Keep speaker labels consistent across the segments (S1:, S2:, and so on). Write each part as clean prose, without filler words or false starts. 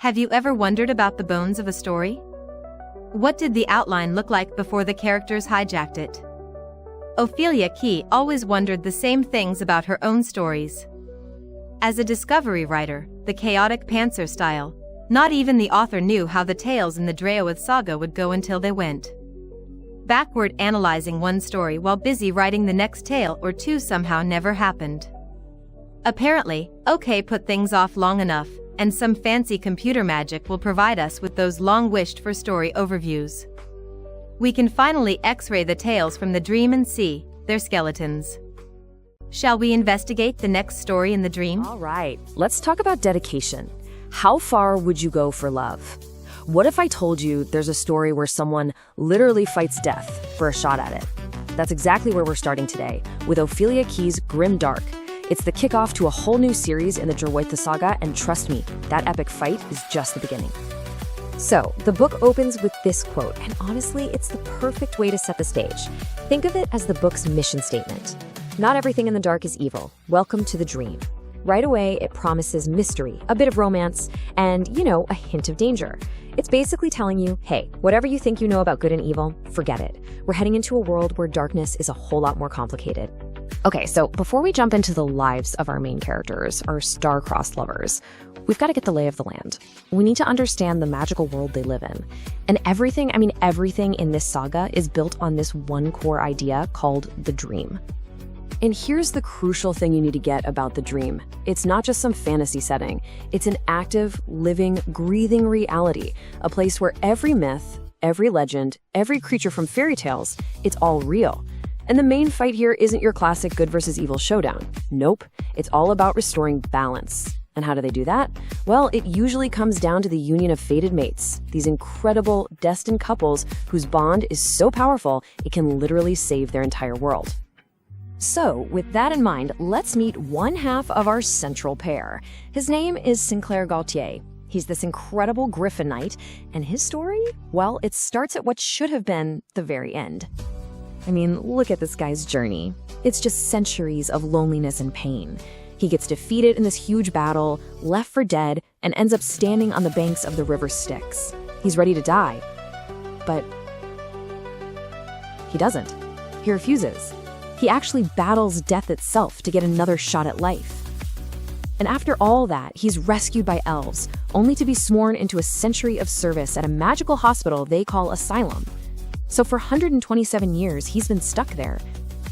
S1: Have you ever wondered about the bones of a story? What did the outline look like before the characters hijacked it? Ophelia Kee always wondered the same things about her own stories. As a discovery writer, the chaotic pantser style, not even the author knew how the tales in the Draoithe Saga would go until they went. Backward analyzing one story while busy writing the next tale or two somehow never happened. Apparently, OK put things off long enough, and some fancy computer magic will provide us with those long-wished-for story overviews. We can finally X-ray the tales from the dream and see their skeletons. Shall we investigate the next story in the dream?
S2: All right, let's talk about dedication. How far would you go for love? What if I told you there's a story where someone literally fights death for a shot at it? That's exactly where we're starting today, with Ophelia Kee's Grim Dark. It's the kickoff to a whole new series in the Draoithe Saga, and trust me, that epic fight is just the beginning. So, the book opens with this quote, and honestly, it's the perfect way to set the stage. Think of it as the book's mission statement. Not everything in the dark is evil. Welcome to the dream. Right away, it promises mystery, a bit of romance, and, a hint of danger. It's basically telling you, hey, whatever you think you know about good and evil, forget it. We're heading into a world where darkness is a whole lot more complicated. Okay, so before we jump into the lives of our main characters, our star-crossed lovers, we've got to get the lay of the land. We need to understand the magical world they live in. And everything in this saga is built on this one core idea called the dream. And here's the crucial thing you need to get about the dream. It's not just some fantasy setting. It's an active, living, breathing reality, a place where every myth, every legend, every creature from fairy tales, it's all real. And the main fight here isn't your classic good versus evil showdown. Nope, it's all about restoring balance. And how do they do that? Well, it usually comes down to the union of fated mates, these incredible, destined couples whose bond is so powerful it can literally save their entire world. So, with that in mind, let's meet one half of our central pair. His name is Sinclair Gautier. He's this incredible Griffin knight, and his story? Well, it starts at what should have been the very end. Look at this guy's journey. It's just centuries of loneliness and pain. He gets defeated in this huge battle, left for dead, and ends up standing on the banks of the River Styx. He's ready to die. But he doesn't. He refuses. He actually battles death itself to get another shot at life. And after all that, he's rescued by elves, only to be sworn into a century of service at a magical hospital they call Asylum. So for 127 years, he's been stuck there.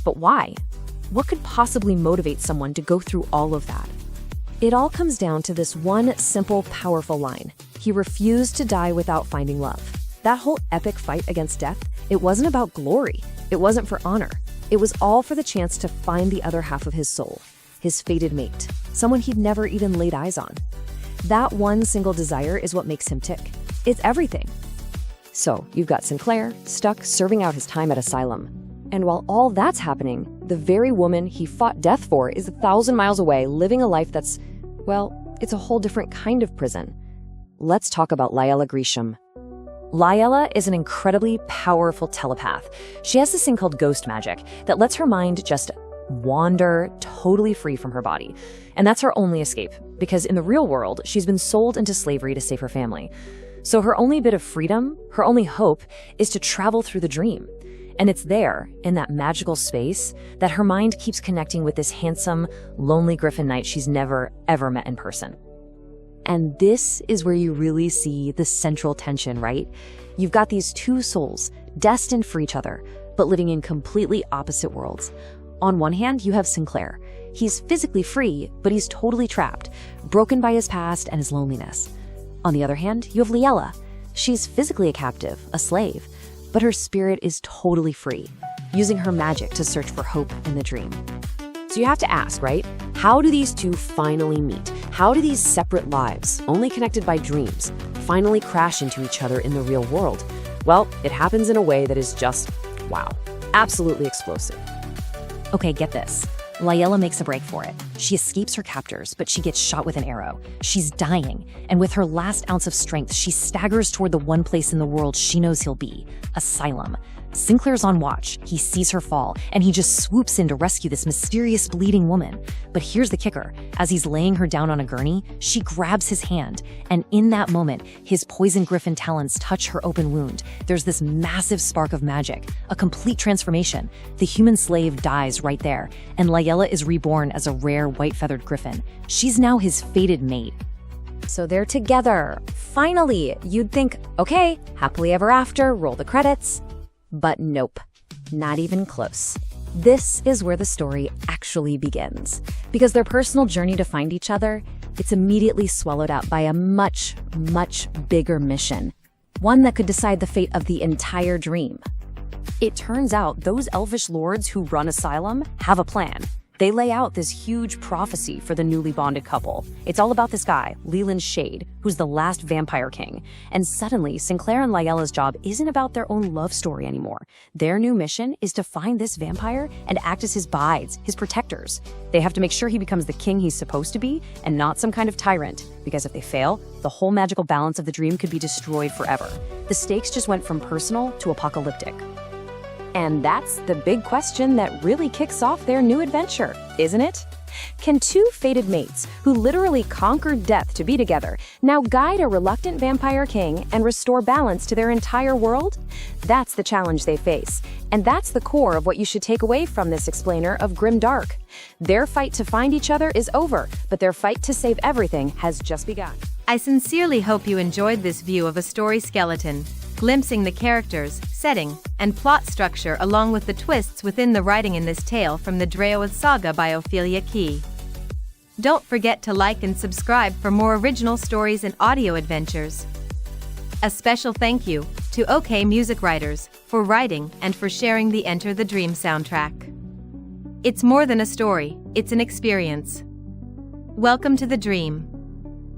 S2: But why? What could possibly motivate someone to go through all of that? It all comes down to this one simple, powerful line. He refused to die without finding love. That whole epic fight against death, it wasn't about glory. It wasn't for honor. It was all for the chance to find the other half of his soul, his fated mate, someone he'd never even laid eyes on. That one single desire is what makes him tick. It's everything. So, you've got Sinclair, stuck serving out his time at Asylum. And while all that's happening, the very woman he fought death for is 1,000 miles away, living a life that's, well, it's a whole different kind of prison. Let's talk about Lyella Grisham. Lyella is an incredibly powerful telepath. She has this thing called ghost magic that lets her mind just wander totally free from her body. And that's her only escape, because in the real world, she's been sold into slavery to save her family. So her only bit of freedom, her only hope, is to travel through the dream. And it's there, in that magical space, that her mind keeps connecting with this handsome, lonely Griffin knight she's never, ever met in person. And this is where you really see the central tension, right? You've got these two souls, destined for each other, but living in completely opposite worlds. On one hand, you have Sinclair. He's physically free, but he's totally trapped, broken by his past and his loneliness. On the other hand, you have Lyella. She's physically a captive, a slave, but her spirit is totally free, using her magic to search for hope in the dream. So you have to ask, right? How do these two finally meet? How do these separate lives, only connected by dreams, finally crash into each other in the real world? Well, it happens in a way that is just, wow, absolutely explosive.
S3: Okay, get this. Lyella makes a break for it.
S2: She escapes her captors, but she gets shot with an arrow. She's dying, and with her last ounce of strength, she staggers toward the one place in the world she knows he'll be: Asylum. Sinclair's on watch. He sees her fall, and he just swoops in to rescue this mysterious bleeding woman. But here's the kicker. As he's laying her down on a gurney, she grabs his hand, and in that moment, his poison griffin talons touch her open wound. There's this massive spark of magic, a complete transformation. The human slave dies right there, and Lyella is reborn as a rare white-feathered griffin. She's now his fated mate. So they're together. Finally, you'd think, okay, happily ever after, roll the credits. But nope, not even close. This is where the story actually begins. Because their personal journey to find each other, it's immediately swallowed up by a much, much bigger mission. One that could decide the fate of the entire dream. It turns out those elvish lords who run Asylum have a plan. They lay out this huge prophecy for the newly bonded couple. It's all about this guy, Leland Shade, who's the last vampire king. And suddenly, Sinclair and Lyella's job isn't about their own love story anymore. Their new mission is to find this vampire and act as his bides, his protectors. They have to make sure he becomes the king he's supposed to be and not some kind of tyrant, because if they fail, the whole magical balance of the dream could be destroyed forever. The stakes just went from personal to apocalyptic. And that's the big question that really kicks off their new adventure, isn't it? Can two fated mates, who literally conquered death to be together, now guide a reluctant vampire king and restore balance to their entire world? That's the challenge they face, and that's the core of what you should take away from this explainer of Grim Dark. Their fight to find each other is over, but their fight to save everything has just begun.
S1: I sincerely hope you enjoyed this view of a story skeleton, glimpsing the characters, setting, and plot structure along with the twists within the writing in this tale from the Draoithe Saga by Ophelia Kee. Don't forget to like and subscribe for more original stories and audio adventures. A special thank you to OK Music Writers for writing and for sharing the Enter the Dream soundtrack. It's more than a story, it's an experience. Welcome to the dream.